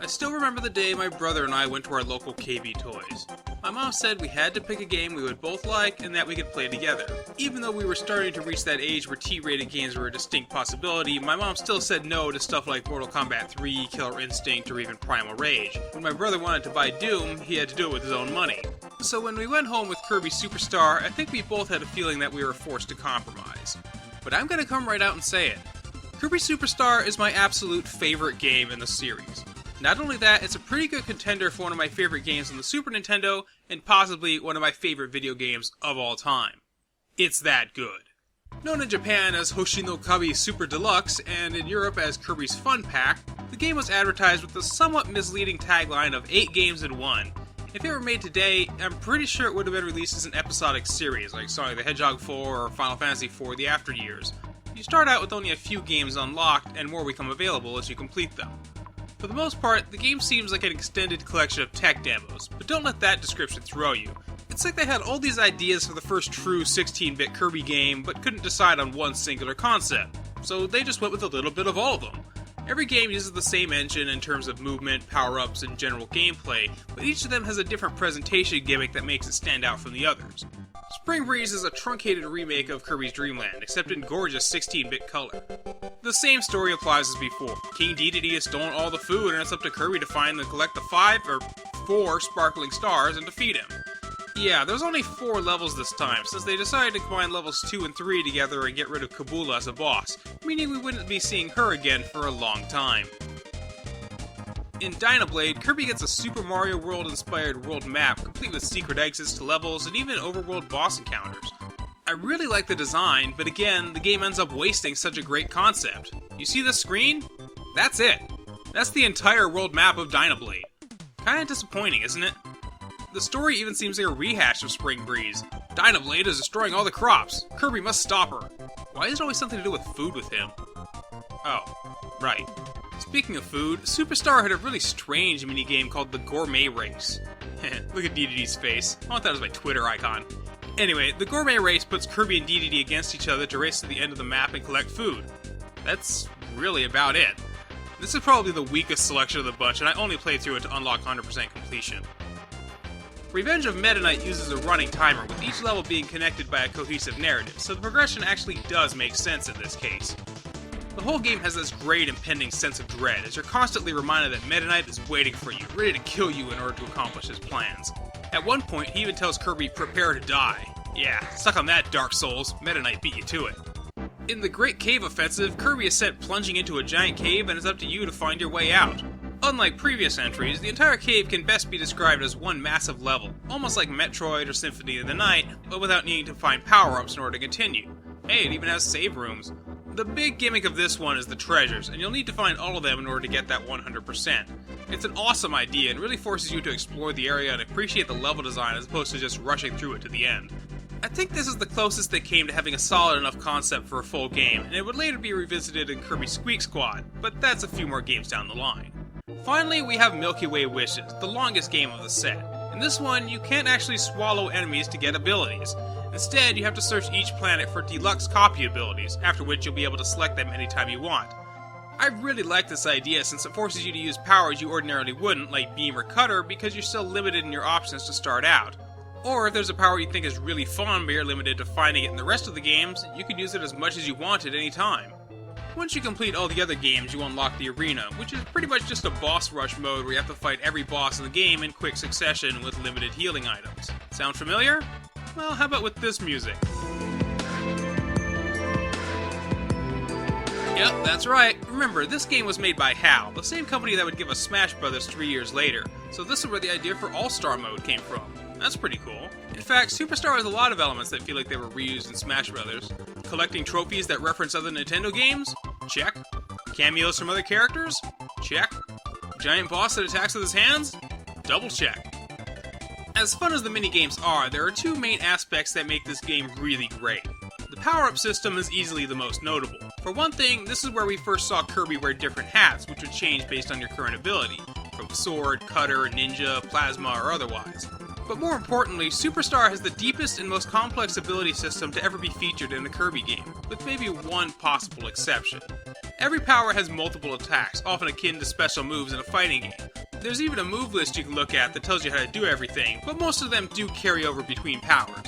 I still remember the day my brother and I went to our local KB Toys. My mom said we had to pick a game we would both like and that we could play together. Even though we were starting to reach that age where T-rated games were a distinct possibility, my mom still said no to stuff like Mortal Kombat 3, Killer Instinct, or even Primal Rage. When my brother wanted to buy Doom, he had to do it with his own money. So when we went home with Kirby Superstar, I think we both had a feeling that we were forced to compromise. But I'm gonna come right out and say it. Kirby Superstar is my absolute favorite game in the series. Not only that, it's a pretty good contender for one of my favorite games on the Super Nintendo, and possibly one of my favorite video games of all time. It's that good. Known in Japan as Hoshi no Kabi Super Deluxe, and in Europe as Kirby's Fun Pack, the game was advertised with the somewhat misleading tagline of 8 games in 1. If it were made today, I'm pretty sure it would have been released as an episodic series, like Sonic the Hedgehog 4 or Final Fantasy 4 The After Years. You start out with only a few games unlocked, and more become available as you complete them. For the most part, the game seems like an extended collection of tech demos, but don't let that description throw you. It's like they had all these ideas for the first true 16-bit Kirby game, but couldn't decide on one singular concept, so they just went with a little bit of all of them. Every game uses the same engine in terms of movement, power-ups, and general gameplay, but each of them has a different presentation gimmick that makes it stand out from the others. Spring Breeze is a truncated remake of Kirby's Dream Land, except in gorgeous 16-bit color. The same story applies as before. King Dedede has stolen all the food, and it's up to Kirby to find and collect the 4 sparkling stars and defeat him. Yeah, there's only 4 levels this time, since they decided to combine levels 2 and 3 together and get rid of Kabula as a boss, meaning we wouldn't be seeing her again for a long time. In Dynablade, Kirby gets a Super Mario World-inspired world map, complete with secret exits to levels and even overworld boss encounters. I really like the design, but again, the game ends up wasting such a great concept. You see this screen? That's it. That's the entire world map of Dynablade. Kinda disappointing, isn't it? The story even seems like a rehash of Spring Breeze. Dynablade is destroying all the crops. Kirby must stop her. Why is it always something to do with food with him? Oh, right. Speaking of food, Superstar had a really strange minigame called the Gourmet Race. Look at Dedede's face. I want that as my Twitter icon. Anyway, the Gourmet Race puts Kirby and Dedede against each other to race to the end of the map and collect food. That's really about it. This is probably the weakest selection of the bunch, and I only played through it to unlock 100% completion. Revenge of Meta Knight uses a running timer, with each level being connected by a cohesive narrative, so the progression actually does make sense in this case. The whole game has this great impending sense of dread, as you're constantly reminded that Meta Knight is waiting for you, ready to kill you in order to accomplish his plans. At one point, he even tells Kirby, prepare to die. Yeah, suck on that, Dark Souls. Meta Knight beat you to it. In the Great Cave Offensive, Kirby is sent plunging into a giant cave and it's up to you to find your way out. Unlike previous entries, the entire cave can best be described as one massive level, almost like Metroid or Symphony of the Night, but without needing to find power-ups in order to continue. Hey, it even has save rooms. The big gimmick of this one is the treasures, and you'll need to find all of them in order to get that 100%. It's an awesome idea and really forces you to explore the area and appreciate the level design as opposed to just rushing through it to the end. I think this is the closest they came to having a solid enough concept for a full game, and it would later be revisited in Kirby Squeak Squad, but that's a few more games down the line. Finally, we have Milky Way Wishes, the longest game of the set. In this one, you can't actually swallow enemies to get abilities. Instead, you have to search each planet for deluxe copy abilities, after which you'll be able to select them anytime you want. I really like this idea since it forces you to use powers you ordinarily wouldn't, like Beam or Cutter, because you're still limited in your options to start out. Or if there's a power you think is really fun but you're limited to finding it in the rest of the games, you can use it as much as you want at any time. Once you complete all the other games, you unlock the arena, which is pretty much just a boss rush mode where you have to fight every boss in the game in quick succession with limited healing items. Sound familiar? Well, how about with this music? Yep, that's right. Remember, this game was made by HAL, the same company that would give us Smash Bros. 3 years later, so this is where the idea for All-Star Mode came from. That's pretty cool. In fact, Superstar has a lot of elements that feel like they were reused in Smash Bros. Collecting trophies that reference other Nintendo games? Check. Cameos from other characters? Check. Giant boss that attacks with his hands? Double check. As fun as the minigames are, there are 2 main aspects that make this game really great. The power-up system is easily the most notable. For one thing, this is where we first saw Kirby wear different hats, which would change based on your current ability, from Sword, Cutter, Ninja, Plasma, or otherwise. But more importantly, Superstar has the deepest and most complex ability system to ever be featured in a Kirby game, with maybe one possible exception. Every power has multiple attacks, often akin to special moves in a fighting game. There's even a move list you can look at that tells you how to do everything, but most of them do carry over between powers.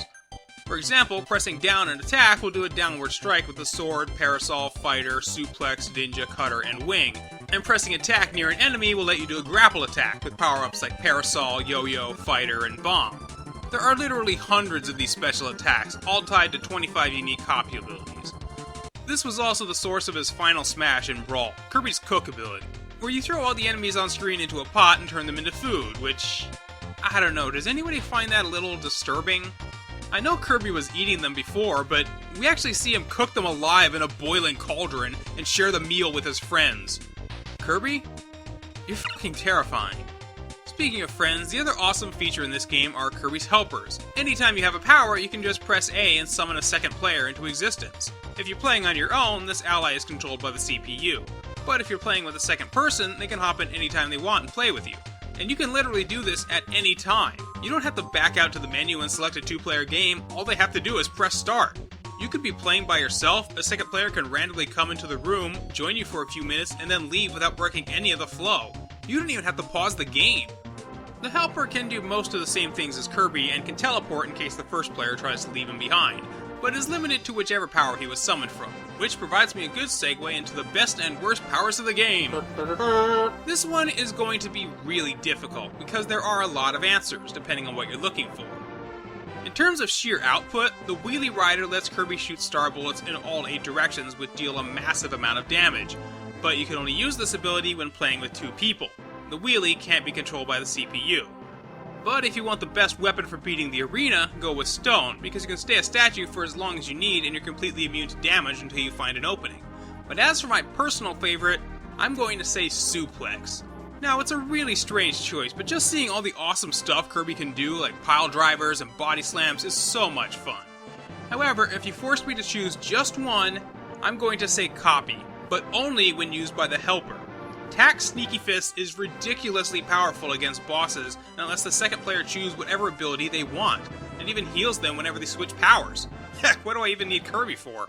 For example, pressing down an attack will do a downward strike with the sword, parasol, fighter, suplex, ninja, cutter, and wing. And pressing attack near an enemy will let you do a grapple attack with power-ups like parasol, yo-yo, fighter, and bomb. There are literally hundreds of these special attacks, all tied to 25 unique copy abilities. This was also the source of his final smash in Brawl, Kirby's Cook ability, where you throw all the enemies on screen into a pot and turn them into food, which, I don't know, does anybody find that a little disturbing? I know Kirby was eating them before, but we actually see him cook them alive in a boiling cauldron and share the meal with his friends. Kirby? You're fucking terrifying. Speaking of friends, the other awesome feature in this game are Kirby's helpers. Anytime you have a power, you can just press A and summon a second player into existence. If you're playing on your own, this ally is controlled by the CPU. But if you're playing with a second person, they can hop in anytime they want and play with you. And you can literally do this at any time. You don't have to back out to the menu and select a two-player game, all they have to do is press start. You could be playing by yourself, a second player can randomly come into the room, join you for a few minutes, and then leave without breaking any of the flow. You don't even have to pause the game. The helper can do most of the same things as Kirby and can teleport in case the first player tries to leave him behind, but is limited to whichever power he was summoned from, which provides me a good segue into the best and worst powers of the game. This one is going to be really difficult because there are a lot of answers depending on what you're looking for. In terms of sheer output, the Wheelie Rider lets Kirby shoot star bullets in all 8 directions which deal a massive amount of damage, but you can only use this ability when playing with 2 people. The wheelie can't be controlled by the CPU. But if you want the best weapon for beating the arena, go with Stone, because you can stay a statue for as long as you need and you're completely immune to damage until you find an opening. But as for my personal favorite, I'm going to say Suplex. Now, it's a really strange choice, but just seeing all the awesome stuff Kirby can do, like pile drivers and body slams, is so much fun. However, if you forced me to choose just one, I'm going to say Copy, but only when used by the helper. Tack's Sneaky Fist is ridiculously powerful against bosses unless the second player chooses whatever ability they want, and even heals them whenever they switch powers. Heck, what do I even need Kirby for?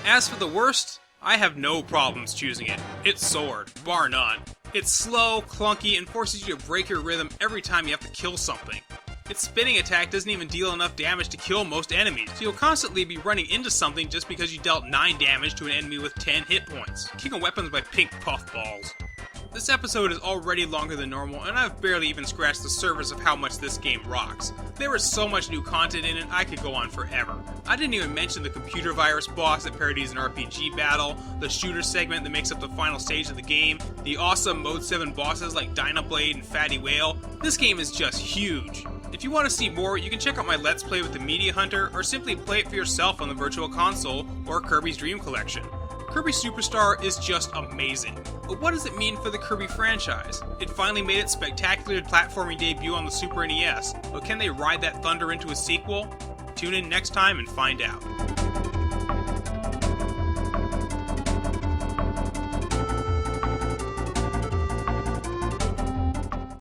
As for the worst, I have no problems choosing it. It's Sword, bar none. It's slow, clunky, and forces you to break your rhythm every time you have to kill something. Its spinning attack doesn't even deal enough damage to kill most enemies, so you'll constantly be running into something just because you dealt 9 damage to an enemy with 10 hit points, kicking weapons by pink puffballs. This episode is already longer than normal, and I've barely even scratched the surface of how much this game rocks. There is so much new content in it, I could go on forever. I didn't even mention the computer virus boss that parodies an RPG battle, the shooter segment that makes up the final stage of the game, the awesome Mode 7 bosses like Dynablade and Fatty Whale. This game is just huge. If you want to see more, you can check out my Let's Play with the Media Hunter, or simply play it for yourself on the Virtual Console or Kirby's Dream Collection. Kirby Superstar is just amazing. But what does it mean for the Kirby franchise? It finally made its spectacular platforming debut on the Super NES, but can they ride that thunder into a sequel? Tune in next time and find out.